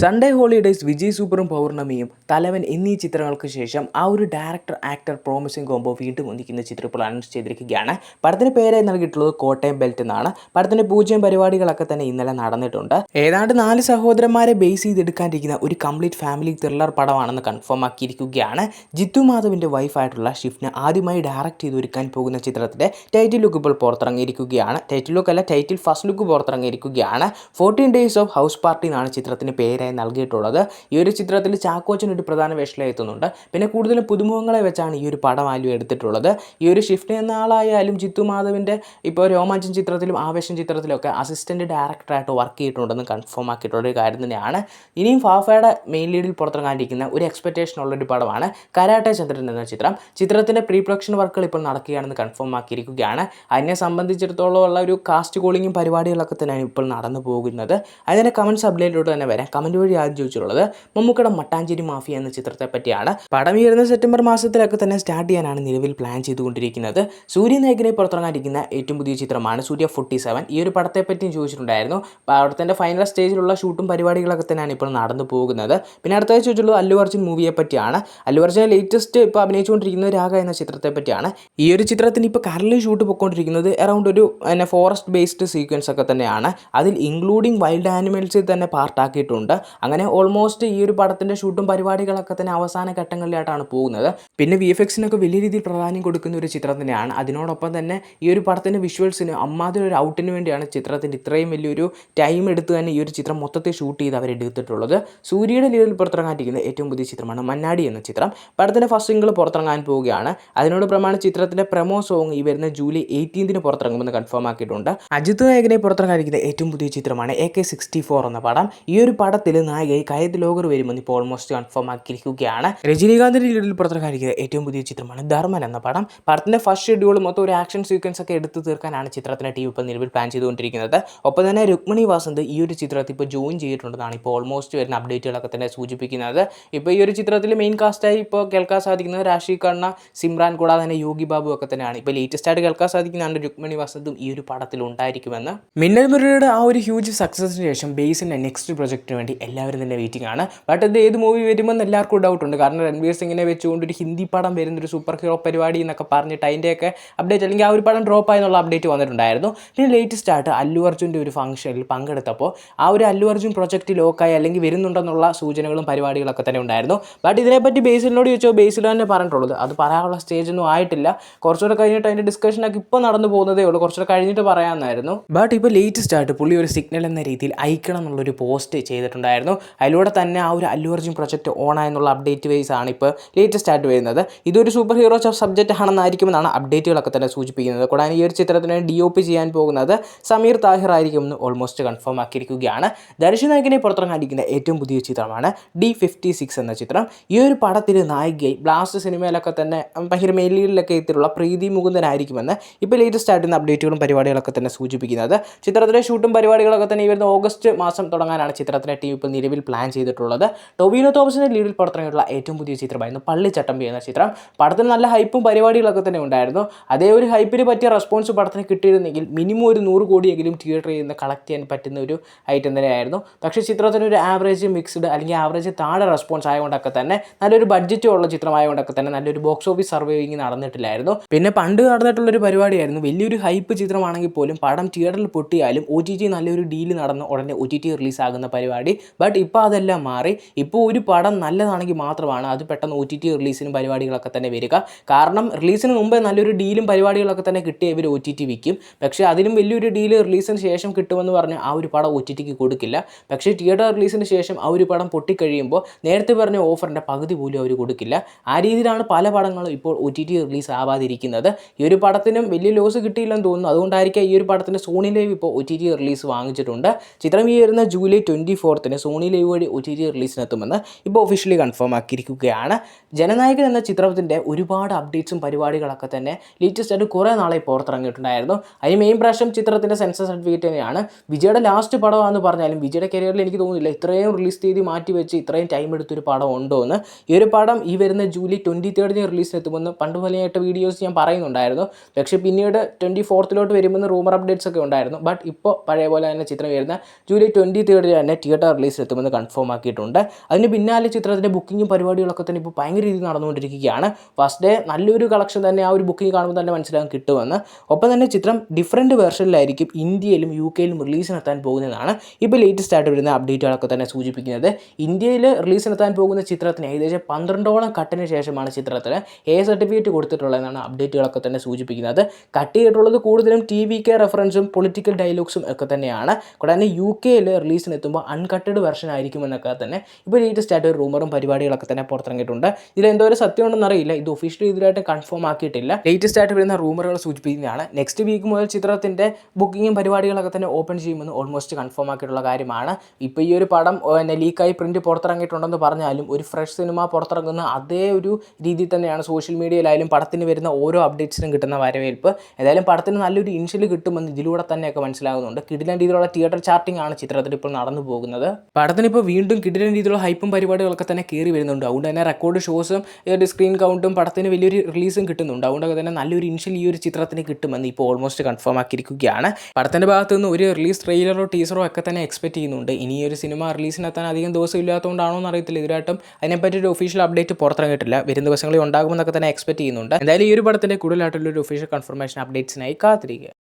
Sunday holidays, Vijay സൂപ്പറും പൗർണമിയും, തലവൻ എന്നീ ചിത്രങ്ങൾക്ക് ശേഷം ആ ഒരു ഡയറക്ടർ ആക്ടർ പ്രോമിസിംഗ് കോംബോ വീണ്ടും ഒന്നിക്കുന്ന ചിത്രം ഇപ്പോൾ അനൗൺസ് ചെയ്തിരിക്കുകയാണ്. പടത്തിന് പേരായി നൽകിയിട്ടുള്ളത് കോട്ടയം ബെൽറ്റ് എന്നാണ്. പടത്തിന്റെ പൂജയും പരിപാടികളൊക്കെ തന്നെ ഇന്നലെ നടന്നിട്ടുണ്ട്. ഏതാണ്ട് 4 സഹോദരന്മാരെ ബേസ് ചെയ്തെടുക്കാനിരിക്കുന്ന ഒരു കംപ്ലീറ്റ് ഫാമിലി ത്രില്ലർ പടമാണെന്ന് കൺഫേം ആക്കിയിരിക്കുകയാണ്. ജിത്തു മാധവിന്റെ വൈഫായിട്ടുള്ള ഷിഫ്ന ആദ്യമായി ഡയറക്ട് ചെയ്ത് ഒരുക്കാൻ പോകുന്ന ചിത്രത്തിന്റെ ടൈറ്റിൽ ലുക്ക് ഇപ്പോൾ പുറത്തിറങ്ങിയിരിക്കുകയാണ്. ടൈറ്റിൽ ലുക്ക് അല്ല, ടൈറ്റിൽ ഫസ്റ്റ് ലുക്ക് പുറത്തിറങ്ങിയിരിക്കുകയാണ്. 14 ഡേയ്സ് ഓഫ് ഹൗസ് പാർട്ടി എന്നാണ് ചിത്രത്തിന് പേരായി നൽകിയിട്ടുള്ളത്. ഈ ഒരു ചിത്രത്തിൽ ചാക്കോച്ചൻ ഒരു പ്രധാന വേഷത്തിലായി എത്തുന്നുണ്ട്. പിന്നെ കൂടുതലും പുതുമുഖങ്ങളെ വെച്ചാണ് ഈ ഒരു പടം ആലും എടുത്തിട്ടുള്ളത്. ഈ ഒരു ഷിഫ്റ്റ് എന്ന ആളായാലും ജിത്തു മാധവിൻ്റെ ഇപ്പോൾ രോമാഞ്ചൻ ചിത്രത്തിലും ആവേശം ചിത്രത്തിലൊക്കെ അസിസ്റ്റന്റ് ഡയറക്ടറായിട്ട് വർക്ക് ചെയ്തിട്ടുണ്ടെന്ന് കൺഫേം ആക്കിയിട്ടുള്ള ഒരു കാര്യം തന്നെയാണ്. ഇനിയും ഫാഫയുടെ മെയിൻ ലീഡിൽ പുറത്തിറങ്ങാനിരിക്കുന്ന ഒരു എക്സ്പെക്റ്റേഷൻ ഉള്ളൊരു പടമാണ് കരാട്ടെ ചന്ദ്രൻ എന്ന ചിത്രം. ചിത്രത്തിൻ്റെ പ്രീ പ്രൊഡക്ഷൻ വർക്കുകൾ ഇപ്പോൾ നടക്കുകയാണെന്ന് കൺഫേം ആക്കിയിരിക്കുകയാണ്. അതിനെ സംബന്ധിച്ചിടത്തോളം ഉള്ള ഒരു കാസ്റ്റ് കോളിങ്ങും പരിപാടികളൊക്കെ തന്നെയാണ് ഇപ്പോൾ നടന്നു പോകുന്നത്. അതിൻ്റെ കമൻസ് അപ്ഡേറ്റിലോട്ട് തന്നെ വരാം. കമൻറ്റ് വഴി ആദ്യം ചോദിച്ചിട്ടുള്ളത് മമ്മൂക്കയുടെ മട്ടാഞ്ചേരി മാഫിയ എന്ന ചിത്രത്തെ പറ്റിയാണ്. പടം ഈ വരുന്ന സെപ്റ്റംബർ മാസത്തിലൊക്കെ തന്നെ സ്റ്റാർട്ട് ചെയ്യാനാണ് നിലവിൽ പ്ലാൻ ചെയ്തുകൊണ്ടിരിക്കുന്നത്. സൂര്യ നായകനെ പുറത്തിറങ്ങാനിരിക്കുന്ന ഏറ്റവും പുതിയ ചിത്രമാണ് സൂര്യ 47. ഈ ഒരു പടത്തെ പറ്റിയും ചോദിച്ചിട്ടുണ്ടായിരുന്നു. പടത്തിൻ്റെ ഫൈനൽ സ്റ്റേജിലുള്ള ഷൂട്ടും പരിപാടികളൊക്കെ തന്നെയാണ് ഇപ്പോൾ നടന്നു പോകുന്നത്. പിന്നെ അടുത്തതായി ചോദിച്ചുള്ളത് അല്ലു അർജുൻ മൂവിയെ പറ്റിയാണ്. അല്ലു അർജുനെ ലേറ്റസ്റ്റ് ഇപ്പോൾ അഭിനയിച്ചുകൊണ്ടിരിക്കുന്ന രാഗ എന്ന ചിത്രത്തെ പറ്റിയാണ്. ഈ ഒരു ചിത്രത്തിന് ഇപ്പോൾ കറന്റ് ഷൂട്ട് പോയിക്കൊണ്ടിരിക്കുന്നത് അറൗണ്ട് ഒരു ഫോറസ്റ്റ് ബേസ്ഡ് സീക്വൻസ് ഒക്കെ തന്നെയാണ്. അതിൽ ഇൻക്ലൂഡിങ് വൈൽഡ് ആനിമൽസിൽ തന്നെ പാർട്ടാക്കിയിട്ടുണ്ട്. അങ്ങനെ ഓൾമോസ്റ്റ് ഈ ഒരു പടത്തിൻ്റെ ഷൂട്ടും പരിപാടികളൊക്കെ തന്നെ അവസാന ഘട്ടങ്ങളിലായിട്ടാണ് പോകുന്നത്. പിന്നെ VFXനൊക്കെ വലിയ രീതിയിൽ പ്രാധാന്യം കൊടുക്കുന്ന ഒരു ചിത്രം തന്നെയാണ്. അതിനോടൊപ്പം തന്നെ ഈ ഒരു പടത്തിൻ്റെ വിഷ്വൽസിന് അമ്മാതിരി ഒരു ഔട്ടിന് വേണ്ടിയാണ് ചിത്രത്തിൻ്റെ ഇത്രയും വലിയൊരു ടൈം എടുത്ത് തന്നെ ഈ ഒരു ചിത്രം മൊത്തത്തിൽ ഷൂട്ട് ചെയ്ത് അവരെടുത്തിട്ടുള്ളത്. സൂര്യയുടെ ലീഡിൽ പുറത്തിറങ്ങാനിരിക്കുന്ന ഏറ്റവും പുതിയ ചിത്രമാണ് മന്നാടി എന്ന ചിത്രം. പടത്തിൻ്റെ ഫസ്റ്റ് സിംഗിൾ പുറത്തിറങ്ങാൻ പോവുകയാണ്. അതിനോട് പ്രമാണിച്ച് ചിത്രത്തിൻ്റെ പ്രമോ സോങ് ഈ വരുന്ന ജൂലൈ 18 പുറത്തിറങ്ങുമെന്ന് കൺഫേം ആക്കിയിട്ടുണ്ട്. അജിത് നായകനെ പുറത്തിറങ്ങാനിരിക്കുന്ന ഏറ്റവും പുതിയ ചിത്രമാണ് AK64 എന്ന പടം. ഈ ഒരു പടത്തിൽ നായികയായി കയത്ത് ലോകർ വരുമെന്ന് ഇപ്പോൾ ഓൾമോസ്റ്റ് കൺഫേം ആക്കിയിരിക്കുകയാണ്. രജനീകാന്തിന്റെ ലീഡിൽ പുറത്തിറങ്ങിയിരിക്കുന്ന ഏറ്റവും പുതിയ ചിത്രമാണ് ധർമ്മൻ എന്ന പടം. പടത്തിന്റെ ഫസ്റ്റ് ഷെഡ്യൂൾ മൊത്തം ഒരു ആക്ഷൻ സീക്വൻസ് ഒക്കെ എടുത്തു തീർക്കാനാണ് ചിത്രത്തിന്റെ ടീം ഇപ്പോൾ നിലവിൽ പ്ലാൻ ചെയ്തുകൊണ്ടിരിക്കുന്നത്. ഒപ്പം തന്നെ രുക്മിണി വാസന്ത് ഈ ഒരു ചിത്രത്തിൽ ഇപ്പോൾ ജോയിൻ ചെയ്തിട്ടുണ്ടെന്നാണ് ഇപ്പോൾ ഓൾമോസ്റ്റ് വരുന്ന അപ്ഡേറ്റുകളൊക്കെ തന്നെ സൂചിപ്പിക്കുന്നത്. ഇപ്പോൾ ഈ ഒരു ചിത്രത്തിൽ മെയിൻ കാസ്റ്റായി ഇപ്പോൾ കേൾക്കാൻ സാധിക്കുന്നത് രാശി ഖന്ന, സിമ്രാൻ കൂടാതെ തന്നെ യോഗി ബാബു ഒക്കെ തന്നെയാണ്. ഇപ്പോൾ ലേറ്റസ്റ്റ് ആയിട്ട് കേൾക്കാൻ സാധിക്കുന്നതാണ് രുക്മിണി വാസന്തും ഈ ഒരു പടത്തിൽ ഉണ്ടായിരിക്കുമെന്ന്. മിന്നൽ മുരളിയുടെ ആ ഒരു ഹ്യൂജ് സക്സസിന് ശേഷം ബേസിന്റെ നെക്സ്റ്റ് പ്രൊജക്റ്റിന് വേണ്ടി എല്ലാവരും തന്നെ വെയിറ്റിംഗ് ആണ്. ബട്ട് ഇത് ഏത് മൂവി വരുമെന്ന് എല്ലാവർക്കും ഡൗട്ടുണ്ട്. കാരണം രൺവീർ സിംഗിനെ വെച്ചുകൊണ്ട് ഒരു ഹിന്ദി പടം വരുന്നൊരു സൂപ്പർ ഹീറോ പരിപാടി എന്നൊക്കെ പറഞ്ഞിട്ട് അതിൻ്റെയൊക്കെ അപ്ഡേറ്റ് അല്ലെങ്കിൽ ആ ഒരു പടം ഡ്രോപ്പ് ആയെന്നുള്ള അപ്ഡേറ്റ് വന്നിട്ടുണ്ടായിരുന്നു. പിന്നെ ലേറ്റസ്റ്റ് ആയിട്ട് അല്ലു അർജുൻ്റെ ഒരു ഫംഗ്ഷനിൽ പങ്കെടുത്തപ്പോൾ ആ ഒരു അല്ലു അർജുൻ പ്രൊജക്റ്റ് ലോക്കായി അല്ലെങ്കിൽ വരുന്നുണ്ടെന്നുള്ള സൂചനകളും പരിപാടികളൊക്കെ തന്നെ ഉണ്ടായിരുന്നു. ബട്ട് ഇതിനെപ്പറ്റി ബേസിലിനോട് ചോദിച്ചോ ബേസിൽ തന്നെ പറഞ്ഞിട്ടുള്ളത് അത് പറയാനുള്ള സ്റ്റേജൊന്നും ആയിട്ടില്ല. കുറച്ചുകൂടെ കഴിഞ്ഞിട്ട് അതിൻ്റെ ഡിസ്കഷനൊക്കെ ഇപ്പോൾ നടന്നു പോകുന്നതേ ഉള്ളൂ. കുറച്ചുകൂടെ കഴിഞ്ഞിട്ട് പറയാമെന്നായിരുന്നു. ബട്ട് ഇപ്പോൾ ലേറ്റസ്റ്റ് ആയിട്ട് പുള്ളി ഒരു സിഗ്നൽ എന്ന രീതിയിൽ അയക്കണം എന്നുള്ളൊരു പോസ്റ്റ് ചെയ്തിട്ടുണ്ടായിരുന്നു. അതിലൂടെ തന്നെ ആ ഒരു അല്ലു അർജുൻ പ്രൊജക്റ്റ് ഓണായെന്നുള്ള അപ്ഡേറ്റ് വൈസ് ആണ് ഇപ്പോൾ ലേറ്റസ്റ്റ് ആയിട്ട് വരുന്നത്. ഇതൊരു സൂപ്പർ ഹീറോ സബ്ജക്റ്റ് ആണെന്നായിരിക്കുമെന്നാണ് അപ്ഡേറ്റുകളൊക്കെ തന്നെ സൂചിപ്പിക്കുന്നത്. കൂടാതെ ഈ ഒരു ചിത്രത്തിന് DOP ചെയ്യാൻ പോകുന്നത് സമീർ താഹിർ ആയിരിക്കുമെന്ന് ഓൾമോസ്റ്റ് കൺഫേം ആക്കിയിരിക്കുകയാണ്. ദർശൻ നായകനെ പുറത്തിറങ്ങാനിരിക്കുന്ന ഏറ്റവും പുതിയ ചിത്രമാണ് D56 എന്ന ചിത്രം. ഈ ഒരു പടത്തിൽ നായികയായി ബ്ലാസ്റ്റ് സിനിമയിലൊക്കെ തന്നെ ഭയങ്കര മെയിലീഡിലൊക്കെ എത്തിയിട്ടുള്ള പ്രീതി മുകുന്ദനായിരിക്കുമെന്ന് ഇപ്പോൾ ലേറ്റസ്റ്റ് ആയിട്ട് അപ്ഡേറ്റുകളും പരിപാടികളൊക്കെ തന്നെ സൂചിപ്പിക്കുന്നത്. ചിത്രത്തിലെ ഷൂട്ടും പരിപാടികളൊക്കെ തന്നെ ഈ വരുന്ന ഓഗസ്റ്റ് മാസം തുടങ്ങാനാണ് ചിത്രത്തിൻ്റെ ടീം ഇപ്പോൾ നിലവിൽ പ്ലാൻ ചെയ്തിട്ടുള്ളത്. ടൊവിനോ തോമസിൻ്റെ ലീഡിൽ പുറത്തിറങ്ങിയിട്ടുള്ള ഏറ്റവും പുതിയ ചിത്രമായിരുന്നു പള്ളിച്ചട്ടമ്പി എന്ന ചിത്രം. പടത്തിന് നല്ല ഹൈപ്പും പരിപാടികളൊക്കെ തന്നെ ഉണ്ടായിരുന്നു. അതേ ഒരു ഹൈപ്പിന് പറ്റിയ റെസ്പോൺസ് പടത്തിന് കിട്ടിയിരുന്നെങ്കിൽ മിനിമം ഒരു 100 കോടിയെങ്കിലും തിയേറ്ററിൽ നിന്ന് കളക്ട് ചെയ്യാൻ പറ്റുന്ന ഒരു ഐറ്റം തന്നെയായിരുന്നു. പക്ഷേ ചിത്രത്തിന് ഒരു ആവറേജ് മിക്സ്ഡ് അല്ലെങ്കിൽ ആവറേജ് താഴെ റെസ്പോൺസ് ആയതുകൊണ്ടൊക്കെ തന്നെ നല്ലൊരു ബഡ്ജറ്റ് ഉള്ള ചിത്രമായതുകൊണ്ടൊക്കെ തന്നെ നല്ലൊരു ബോക്സ് ഓഫീസ് സർവൈവിങ് നടന്നിട്ടില്ലായിരുന്നു. പിന്നെ പണ്ട് നടന്നിട്ടുള്ളൊരു പരിപാടിയായിരുന്നു. വലിയൊരു ഹൈപ്പ് ചിത്രമാണെങ്കിൽ പോലും പടം തിയേറ്ററിൽ പൊട്ടിയാലും OTT നല്ലൊരു ഡീല് നടന്ന് ഉടനെ OTT റിലീസ് ആകുന്ന പരിപാടി. ബട്ട് ഇപ്പോൾ അതെല്ലാം മാറി. ഇപ്പോൾ ഒരു പടം നല്ലതാണെങ്കിൽ മാത്രമാണ് അത് പെട്ടെന്ന് OTT റിലീസിനും പരിപാടികളൊക്കെ തന്നെ വരിക. കാരണം റിലീസിന് മുമ്പേ നല്ലൊരു ഡീലും പരിപാടികളൊക്കെ തന്നെ കിട്ടിയ ഇവർ OTT വിൽക്കും. പക്ഷേ അതിലും വലിയൊരു ഡീല് റിലീസിന് ശേഷം കിട്ടുമെന്ന് പറഞ്ഞ് ആ ഒരു പടം OTTക്ക് കൊടുക്കില്ല. പക്ഷേ തിയേറ്റർ റിലീസിന് ശേഷം ആ ഒരു പടം പൊട്ടിക്കഴിയുമ്പോൾ നേരത്തെ പറഞ്ഞ ഓഫറിൻ്റെ പകുതി പോലും അവർ കൊടുക്കില്ല. ആ രീതിയിലാണ് പല പടങ്ങളും ഇപ്പോൾ OTT റിലീസ് ആവാതിരിക്കുന്നത്. ഈ ഒരു പടത്തിനും വലിയ ലോസ് കിട്ടിയില്ലെന്ന് തോന്നുന്നു. അതുകൊണ്ടായിരിക്കും ഈ ഒരു പടത്തിൻ്റെ സോണി ലൈവ് ഇപ്പോൾ OTT റിലീസ് വാങ്ങിച്ചിട്ടുണ്ട്. ചിത്രം ഈ വരുന്ന ജൂലൈ 24 സോണി ലൈവ് വഴി OTT റിലീസിനെത്തുമെന്ന് ഇപ്പോൾ ഒഫീഷ്യലി കൺഫേം ആക്കിയിരിക്കുകയാണ്. ജനനായകൻ എന്ന ചിത്രത്തിൻ്റെ ഒരുപാട് അപ്ഡേറ്റ്സും പരിപാടികളൊക്കെ തന്നെ ലേറ്റസ്റ്റ് ആയിട്ട് കുറേ നാളെ പുറത്തിറങ്ങിയിട്ടുണ്ടായിരുന്നു. അതിന് മെയിൻ പ്രാവശ്യം ചിത്രത്തിൻ്റെ സെൻസർ സർട്ടിഫിക്കറ്റ് തന്നെയാണ്. വിജയുടെ ലാസ്റ്റ് പടമാണെന്ന് പറഞ്ഞാലും വിജയുടെ കരിയറിൽ എനിക്ക് തോന്നുന്നില്ല ഇത്രയും റിലീസ് തീയതി മാറ്റി വെച്ച് ഇത്രയും ടൈം എടുത്തൊരു പടം ഉണ്ടോ എന്ന്. ഈ ഒരു പടം ഈ വരുന്ന ജൂലൈ 23 റിലീസിനെത്തുമെന്ന് പണ്ട് പോലെയായിട്ട് വീഡിയോസ് ഞാൻ പറയുന്നുണ്ടായിരുന്നു. പക്ഷേ പിന്നീട് 24 വരുമെന്ന് റൂമർ അപ്ഡേറ്റ്സ് ഒക്കെ ഉണ്ടായിരുന്നു. ബട്ട് ഇപ്പോൾ പഴയ പോലെ തന്നെ ചിത്രം വരുന്ന ജൂലൈ 23 തന്നെ തിയേറ്റർ റിലീസ് റിലീസിലെത്തുമെന്ന് കൺഫേം ആക്കിയിട്ടുണ്ട്. അതിന് പിന്നാലെ ചിത്രത്തിൻ്റെ ബുക്കിങ്ങും പരിപാടികളൊക്കെ തന്നെ ഇപ്പോൾ ഭയങ്കര രീതിയിൽ നടന്നുകൊണ്ടിരിക്കുകയാണ്. ഫസ്റ്റ് ഡേ നല്ലൊരു കളക്ഷൻ തന്നെ ആ ഒരു ബുക്കിംഗ് കാണുമ്പോൾ തന്നെ മനസ്സിലാക്കാൻ കിട്ടുമെന്ന്. ഒപ്പം തന്നെ ചിത്രം ഡിഫറൻറ്റ് വേർഷനിലായിരിക്കും ഇന്ത്യയിലും UK-യിലും റിലീസിനെത്താൻ പോകുന്നതാണ് ഇപ്പോൾ ലേറ്റസ്റ്റ് ആയിട്ട് വരുന്ന അപ്ഡേറ്റുകളൊക്കെ തന്നെ സൂചിപ്പിക്കുന്നത്. ഇന്ത്യയിൽ റിലീസിനെത്താൻ പോകുന്ന ചിത്രത്തിന് ഏകദേശം 12ഓളം കട്ടിന് ശേഷമാണ് ചിത്രത്തിന് സർട്ടിഫിക്കറ്റ് കൊടുത്തിട്ടുള്ളതെന്നാണ് അപ്ഡേറ്റുകളൊക്കെ തന്നെ സൂചിപ്പിക്കുന്നത്. കട്ട് ചെയ്തിട്ടുള്ളത് കൂടുതലും TVK റെഫറൻസും പൊളിറ്റിക്കൽ ഡയലോഗ്സും ഒക്കെ തന്നെയാണ്. കൂടാതെ UK-യിൽ റിലീസിനെത്തുമ്പോൾ അൺകട്ടഡ് വെർഷൻ ആയിരിക്കുമെന്നൊക്കെ തന്നെ ഇപ്പോൾ ലേറ്റസ്റ്റ് ആയിട്ട് ഒരു റൂമറും പരിപാടികളൊക്കെ തന്നെ പുറത്തിറങ്ങിയിട്ടുണ്ട്. ഇതിൽ എന്തോ ഒരു സത്യം ഉണ്ടെന്ന് അറിയില്ല, ഇത് ഒഫീഷ്യലി ഇതിലായിട്ട് കൺഫേം ആക്കിയിട്ടില്ല. ലേറ്റസ്റ്റ് ആയിട്ട് വരുന്ന റൂമറുകൾ സൂചിപ്പിക്കുന്നതാണ്. നെക്സ്റ്റ് വീക്ക് മുതൽ ചിത്രത്തിൻ്റെ ബുക്കിങ്ങും പരിപാടികളൊക്കെ തന്നെ ഓപ്പൺ ചെയ്യുമെന്ന് ഓൾമോസ്റ്റ് കൺഫേം ആക്കിയിട്ടുള്ള കാര്യമാണ്. ഇപ്പോൾ ഈ ഒരു പടം ലീക്കായി പ്രിൻറ്റ് പുറത്തിറങ്ങിയിട്ടുണ്ടെന്ന് പറഞ്ഞാലും ഒരു ഫ്രഷ് സിനിമ പുറത്തിറങ്ങുന്ന അതേ ഒരു രീതിയിൽ തന്നെയാണ് സോഷ്യൽ മീഡിയയിലായാലും പടത്തിന് വരുന്ന ഓരോ അപ്ഡേറ്റ്സിനും കിട്ടുന്ന വരവേൽപ്പ്. ഏതായാലും പടത്തിന് നല്ലൊരു ഇനിഷ്യൽ കിട്ടുമെന്ന് ഇതിലൂടെ തന്നെയൊക്കെ മനസ്സിലാകുന്നുണ്ട്. കിടിലൻ രീതിയിലുള്ള തിയേറ്റർ ചാർട്ടിംഗ് ആണ് ചിത്രത്തിൽ ഇപ്പോൾ നടന്നു പോകുന്നത്. പടത്തിന് ഇപ്പോൾ വീണ്ടും കിടിലൻ രീതിയിലുള്ള ഹൈപ്പും പരിപാടികളൊക്കെ തന്നെ കയറി വരുന്നുണ്ട്. അതുകൊണ്ട് തന്നെ റെക്കോർഡ് ഷോസും സ്ക്രീൻ കൗണ്ടും പടത്തിന് വലിയൊരു റിലീസും കിട്ടുന്നുണ്ട്. അതുകൊണ്ടൊക്കെ തന്നെ നല്ലൊരു ഇനിഷ്യൽ ഈ ഒരു ചിത്രത്തിന് കിട്ടുമെന്ന് ഇപ്പോൾ ഓൾമോസ്റ്റ് കൺഫേം ആക്കിയിരിക്കുകയാണ്. പടത്തിൻ്റെ ഭാഗത്ത് നിന്ന് ഒരു റിലീസ് ട്രെയിലറോ ടീസറോ ഒക്കെ തന്നെ എക്സ്പെക്ട് ചെയ്യുന്നുണ്ട്. ഇനി ഒരു സിനിമ റിലീസിനെത്താൻ അധികം ദിവസം ഇല്ലാത്തതുകൊണ്ടാണോ എന്ന് അറിയത്തില്ല. ഇതിലായിട്ടും അതിനെപ്പറ്റി ഒരു ഒഫീഷ്യൽ അപ്ഡേറ്റ് പുറത്തിറങ്ങിയിട്ടില്ല. വരും ദിവസങ്ങളിൽ ഉണ്ടാകുമെന്നൊക്കെ തന്നെ എക്സ്പെക്ട് ചെയ്യുന്നുണ്ട്. എന്തായാലും ഈ ഒരു പടത്തിൻ്റെ കൂടുതലായിട്ടുള്ള ഒരു ഒഫീഷ്യൽ കൺഫർമേഷൻ അപ്ഡേറ്റ്സിനായി കാത്തിരിക്കുക.